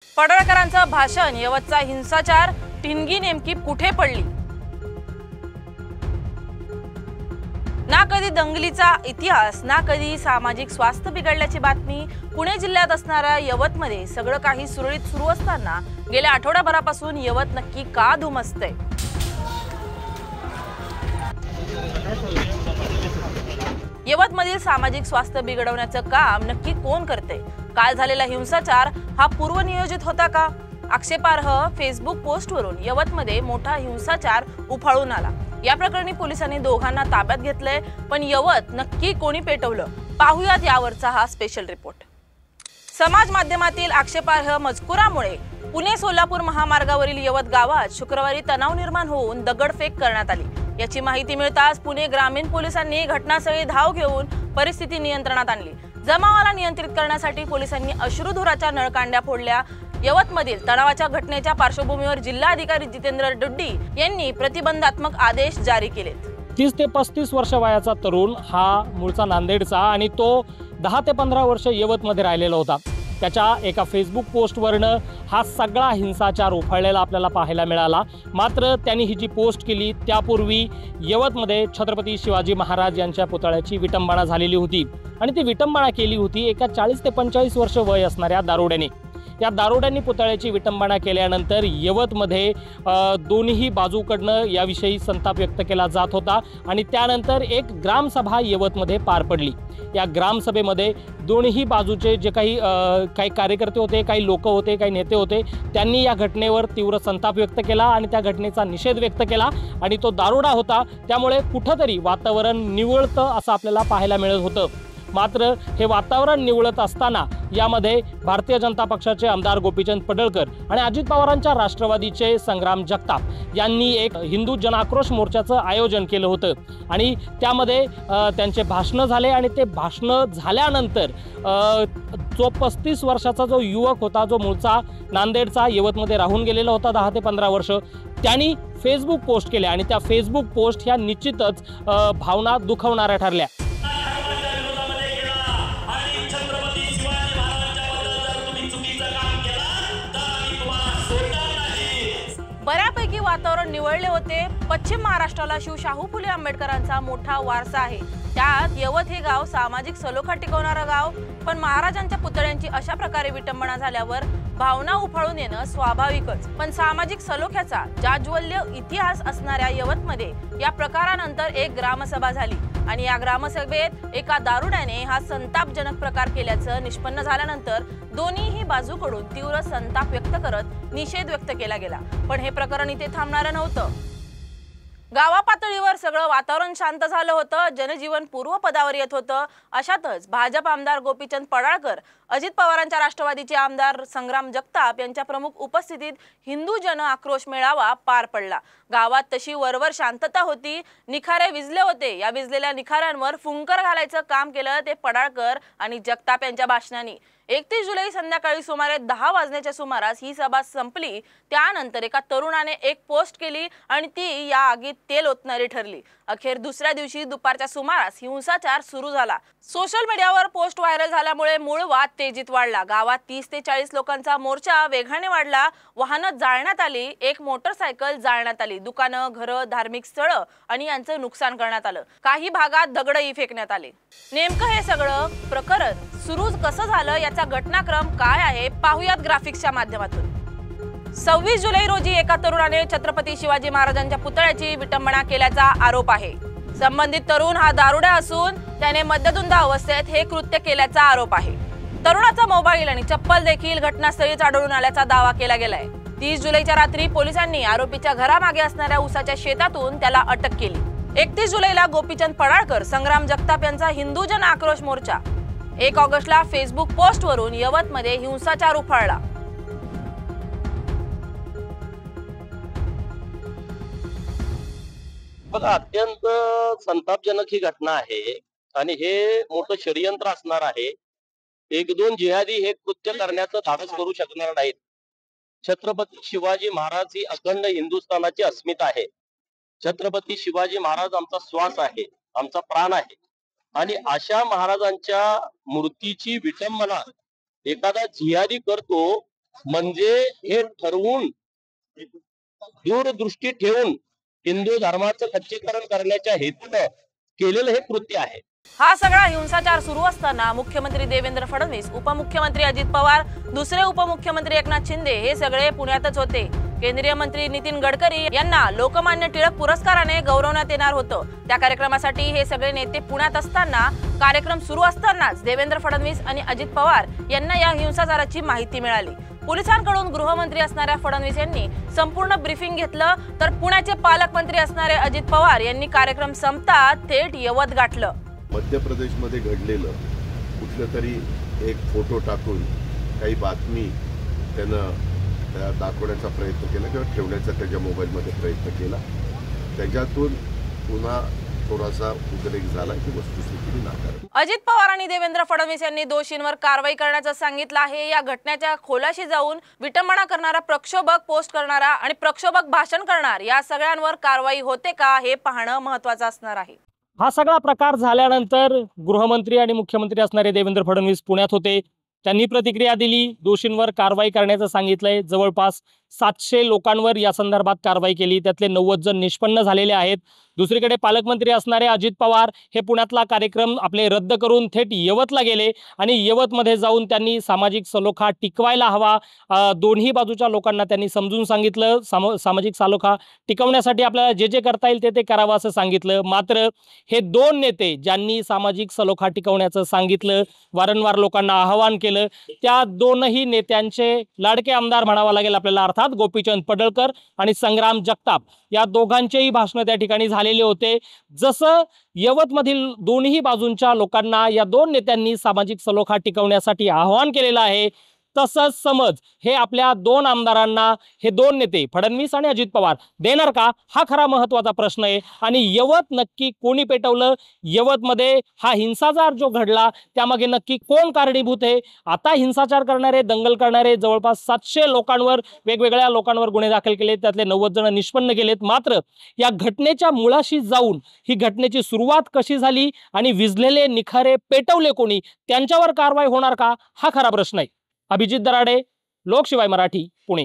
पडळकरांचं भाषण, यवतचा हिंसाचार, ठिणगी नेमकी कुठे पडली? ना कधी दंगलीचा इतिहास, ना कधी सामाजिक स्वास्थ्य बिघडल्याची बातमी. पुणे जिल्ह्यात असणाऱ्या यवतमध्ये सगळं काही सुरळीत सुरू असताना गेल्या आठवड्याभरापासून यवत नक्की का धुमसतंय? यवतमधील सामाजिक स्वास्थ्य बिघडवण्याचं काम नक्की कोण करते? काल झालेला हिंसाचार हा पूर्वनियोजित होता का? आक्षेपार्ह फेसबुक पोस्टवरून यवतमध्ये मोठा हिंसाचार उफाळून आला. या प्रकरणी पोलिसांनी दोघांना ताब्यात घेतलंय, पण यवत नक्की कोणी पेटवलं? पाहुयात यावरचा हा स्पेशल रिपोर्ट. समाज माध्यमातील आक्षेपार्ह मजकुरामुळे पुणे सोलापूर महामार्गावरील यवत गावात शुक्रवारी तणाव निर्माण होऊन दगडफेक करण्यात आली. याची माहिती मिळताच पुणे ग्रामीण पोलिसांनी घटनास्थळी धाव घेऊन परिस्थिती नियंत्रणात आणली. जमावाला नियंत्रित करण्यासाठी पोलिसांनी अश्रुधुराच्या नळकांड्या फोडल्या. यवतमधील तणावाच्या घटनेच्या पार्श्वभूमीवर जिल्हाधिकारी जितेंद्र डुड्डी यांनी प्रतिबंधात्मक आदेश जारी केलेत. 30 ते 35 वर्ष वयाचा तरुण हा मूळचा नांदेडचा आणि तो 10 ते 15 वर्ष यवतमध्ये राहिलेला होता. त्याच्या एका फेसबुक पोस्टवरनं हा सगळा हिंसाचार उफाळलेला आपल्याला पाहायला मिळाला. मात्र त्यांनी ही जी पोस्ट केली त्यापूर्वी यवतमध्ये छत्रपती शिवाजी महाराज यांच्या पुतळ्याची विटंबना झालेली होती आणि ती विटंबना केली होती एका 40 ते 45 वर्ष वय असणाऱ्या दारुड्याने. या दारुड्यांनी पुतळ्याची विटंबना केल्यानंतर यवतमध्ये दोन्ही बाजूकडनं याविषयी संताप व्यक्त केला जात होता आणि त्यानंतर एक ग्रामसभा यवतमध्ये पार पडली. या ग्रामसभेमध्ये दोन्ही बाजूचे जे काही कार्यकर्ते होते, काही लोक होते, काही नेते होते, त्यांनी या घटनेवर तीव्र संताप व्यक्त केला आणि त्या घटनेचा निषेध व्यक्त केला. आणि तो दारुडा होता, त्यामुळे कुठंतरी वातावरण निवळतं असं आपल्याला पाहायला मिळत होतं. मात्र हे वातावरण निवळत असताना यामध्ये भारतीय जनता पक्षाचे आमदार गोपीचंद पडळकर आणि अजित पवारांच्या राष्ट्रवादीचे संग्राम जगताप यांनी एक हिंदू जनआक्रोश मोर्चाचं आयोजन केलं होतं आणि त्यामध्ये त्यांचे भाषणं झाले. आणि ते भाषणं झाल्यानंतर जो 35 वर्षाचा जो युवक होता, जो मूळचा नांदेडचा यवतमध्ये राहून गेलेला होता 10 ते 15 वर्ष, त्यांनी फेसबुक पोस्ट केल्या आणि त्या फेसबुक पोस्ट ह्या निश्चितच भावना दुखवणाऱ्या ठरल्या. बऱ्यापैकी वातावरण निवळले होते. पश्चिम महाराष्ट्राला शाहू फुले आंबेडकरांचा मोठा वारसा आहे. त्यात यवत हे गाव सामाजिक सलोखा टिकवणारं गाव. पण महाराजांच्या पुतळ्यांची अशा प्रकारे विटंबना झाल्यावर भावना उफाळून येणं स्वाभाविकच. पण सामाजिक सलोख्याचा जाज्वल्य इतिहास असणाऱ्या यवतमध्ये या प्रकारानंतर एक ग्रामसभा झाली आणि या ग्रामसभेत एका दारुड्याने हा संतापजनक प्रकार केल्याचं निष्पन्न झाल्यानंतर दोन्हीही बाजूकडून तीव्र संताप व्यक्त करत निषेध व्यक्त केला गेला. पण हे प्रकरण इथे थांबणारं नव्हतं. गावा पातळीवर सगळं वातावरण शांत झालं होतं. जनजीवन पूर्वपदावर येत होतं. अशातच भाजप आमदार गोपीचंद पडळकर, अजित पवारांच्या राष्ट्रवादीचे आमदार संग्राम जगताप यांच्या प्रमुख उपस्थितीत हिंदू जन आक्रोश मेळावा पार पडला. गावात तशी वरवर शांतता होती. निखारे विझले होते. या विझलेल्या निखाऱ्यांवर फुंकर घालायचं काम केलं ते पडळकर आणि जगताप यांच्या भाषणांनी. 31 जुलै संध्याकाळी सुमारे 10 वाजण्याच्या सुमारास ही सभा संपली. त्यानंतर एका तरुणाने एक पोस्ट केली आणि ती या आगीत तेल ओतणारी ठरली. अखेर दुसऱ्या दिवशी दुपारच्या सुमारास हिंसाचार सुरू झाला. सोशल मीडियावर पोस्ट व्हायरल झाल्यामुळे मूळ वाद तेजीत वाढला. गावात 30 ते 40 लोकांचा मोर्चा वेगाने वाढला. वाहनं जाळण्यात आली. एक मोटरसायकल जाळण्यात आली. दुकानं, घरं, धार्मिक स्थळं आणि यांचं नुकसान करण्यात आलं. काही भागात दगडही फेकण्यात आले. नेमकं हे सगळं प्रकरण सुरू कसं झालं, याचा घटनाक्रम काय आहे, पाहुयात ग्राफिक्सच्या माध्यमातून. 26 जुलै रोजी एका तरुणाने छत्रपती शिवाजी महाराजांच्या पुतळ्याची विटंबना केल्याचा आरोप आहे. संबंधित तरुण हा दारुडा असून त्याने मद्यधुंद अवस्थेत हे कृत्य केल्याचा आरोप आहे. तरुणाचा मोबाईल आणि चप्पल देखील घटनास्थळीच आढळून आल्याचा दावा केला गेलाय. 30 जुलैच्या रात्री पोलिसांनी आरोपीच्या घरामागे असणाऱ्या उसाच्या शेतातून त्याला अटक केली. 31 जुलैला गोपीचंद पडळकर, संग्राम जगताप यांचा हिंदू जन आक्रोश मोर्चा. 1 ऑगस्टला फेसबुक पोस्टवरून यवतमध्ये हिंसाचार उफाळला. बघा, अत्यंत संतापजनक ही घटना आहे आणि हे मोठं षडयंत्र असणार आहे. 1-2 जिहादी हे कृत्य करण्याचं धाडस करू शकणार नाहीत. छत्रपती शिवाजी महाराज ही अखंड हिंदुस्थानाची अस्मिता आहे. छत्रपती शिवाजी महाराज आमचा श्वास आहे, आमचा प्राण आहे. आणि अशा महाराजांच्या मूर्तीची विटंबना एखादा जिहादी करतो म्हणजे हे ठरवून दूरदृष्टी ठेवून हिंदू धर्माचं खच्चीकरण करण्याच्या हेतूनं केलेलं हे कृत्य आहे। हा सगळा हिंसाचार सुरू असताना मुख्यमंत्री देवेंद्र फडणवीस, उपमुख्यमंत्री अजित पवार, दुसरे उपमुख्यमंत्री एकनाथ शिंदे हे सगळे पुण्यातच होते। केंद्रीय मंत्री नितीन गडकरी यांना लोकमान्य टिळक पुरस्काराने गौरवण्यात येणार होतं। त्या कार्यक्रमासाठी हे सगळे नेते पुण्यात असताना कार्यक्रम सुरू असतानाच देवेंद्र फडणवीस आणि अजित पवार यांना या हिंसाचाराची माहिती मिळाली। पोलिसांकडून गृहमंत्री असणाऱ्या फडणवीस यांनी संपूर्ण ब्रीफिंग घेतलं, तर पुण्याचे पालकमंत्री असणारे अजित पवार यांनी कार्यक्रम संपताच थेट यवत गाठलं। मध्य प्रदेशमध्ये घडलेलं कुठलं तरी एक फोटो टाकून काही बातमी त्यानं दाखवण्याचा प्रयत्न केला किंवा ठेवण्याचा त्याच्या मोबाईलमध्ये प्रयत्न केला, त्याच्यातून पुन्हा थोडासा उद्रेक झाला की वस्तुस्थिती नाकारली। अजित पवार आणि देवेंद्र फडणवीस यांनी दोषींवर कारवाई करण्याचं सांगितलं आहे। या घटनेच्या खोलाशी जाऊन विटंबना करणारा, प्रक्षोभक पोस्ट करणारा आणि प्रक्षोभक भाषण करणार या सगळ्यांवर कारवाई होते का हे पाहणं महत्त्वाचं असणार आहे। हा सगळा प्रकार झाल्यानंतर गृहमंत्री आणि मुख्यमंत्री असणारे देवेंद्र फडणवीस पुण्यात होते। त्यांनी प्रतिक्रिया दिली, दोषींवर कारवाई करण्याचं सांगितलंय। जवळपास 700 लोकांवर या संदर्भात कारवाई केली, त्यातले 90 जण निष्पन्न झालेले आहेत। दुसरीकडे पालकमंत्री असणारे अजित पवार हे पुण्यातला कार्यक्रम आपले रद्द करून थेट यवतला गेले आणि यवतमध्ये जाऊन त्यांनी सामाजिक सलोखा टिकवायला हवा, दोन्ही बाजूच्या लोकांना त्यांनी समजून सांगितलं। सामाजिक सलोखा टिकवण्यासाठी आपल्याला जे जे करता येईल ते करावं असं सांगितलं। मात्र हे दोन नेते ज्यांनी सामाजिक सलोखा टिकवण्याचं सांगितलं, वारंवार लोकांना आवाहन केलं, त्या दोनही नेत्यांचे लाडके आमदार म्हणावं लागेल आपल्याला, अर्थात गोपीचंद पडळकर आणि संग्राम जगताप, या दोघांचेही भाषण त्या ठिकाणी झालेले होते। जसं यवतमधील दोन्ही बाजूंच्या लोकांना या दोन नेत्यांनी सामाजिक सलोखा टिकवण्यासाठी आवाहन केलेलं आहे, तसंच समज हे आपल्या दोन आमदारांना हे दोन नेते फडणवीस आणि अजित पवार देणार का, हा खरा महत्त्वाचा प्रश्न आहे। आणि यवत नक्की कोणी पेटवलं, यवतमध्ये हा हिंसाचार जो घडला त्यामागे नक्की कोण कारणीभूत आहे। आता हिंसाचार करणारे, दंगल करणारे जवळपास 700 लोकांवर, वेगवेगळ्या लोकांवर गुन्हे दाखल केले, त्यातले 90 जण निष्पन्न केलेत। मात्र या घटनेच्या मुळाशी जाऊन ही घटनेची सुरुवात कशी झाली आणि विझलेले निखारे पेटवले कोणी, त्यांच्यावर कारवाई होणार का, हा खरा प्रश्न आहे। अभिजित दराडे, लोकशिवाय मराठी, पुणे।